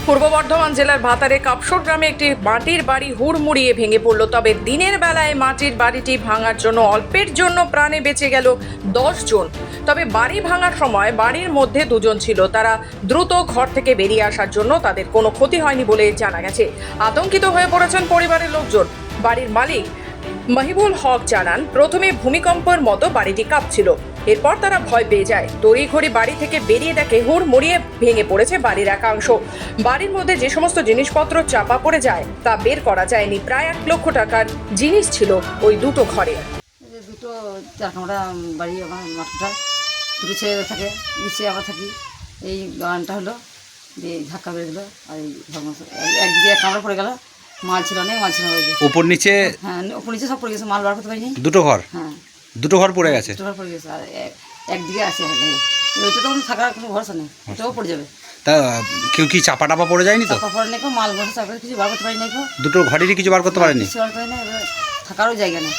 পূর্ব বর্ধমান জেলার ভাতারে কাপসর গ্রামে একটি মাটির বাড়ি হুড়মুড়িয়ে ভেঙে পড়ল। তবে দিনের বেলায় মাটির বাড়িটি ভাঙার জন্য অল্পের জন্য প্রাণে বেঁচে গেল 10 জন। তবে বাড়ি ভাঙার সময় বাড়ির মধ্যে 2 জন ছিল। তারা দ্রুত ঘর থেকে বেরিয়ে আসার জন্য তাদের কোনো ক্ষতি হয়নি বলে জানা গেছে। আতঙ্কিত হয়ে পড়েছেন পরিবারের লোকজন। বাড়ির মালিক মাহিবুল হক জানান, প্রথমে ভূমিকম্পের মতো বাড়িটি কাঁপছিল। এরপর তারা ভয় পেয়ে যায়। তড়িঘড়ি বাড়ি থেকে বেরিয়ে দেখে হুড়মুড়িয়ে ভেঙে পড়েছে বাড়ির একাংশ। বাড়ির মধ্যে যে সমস্ত জিনিসপত্র চাপা পড়ে যায় তা বের করা যায়নি। প্রায় 1 লক্ষ টাকার জিনিস ছিল ওই দুটো ঘরে। দুটো 4 কামরা বাড়ি, আমার মাঠটা দুটো ছেলে থাকে, নিচে আমরা থাকি। এই গানটা হলো যে ধাক্কা বেড়ে গেলো, আর এই একদিকে 1 কামরা পড়ে গেল। মাল ছিল, অনেক মাল ছিল উপর নিচে। হ্যাঁ, উপর নিচে সব পড়ে গেছে, মাল বার করতে পারিনি। দুটো ঘর? হ্যাঁ, দুটো ঘর পড়ে গেছে। দুটো ঘর পড়ে গেছে, আর একদিকে আছে। ওইটা তো থাকার কোনো ভরসা নেই, ওটাও পড়ে যাবে। তা কেউ কি চাপা টাপা পড়ে যায়নি তো? চাপা পড়ে নেই, মাল বসে চাপা কিছু বার করতে পারি নাই। দুটো ঘরেরই কিছু বার করতে পারেনি? কিছু বার করে নেই, থাকারও জায়গা নেই।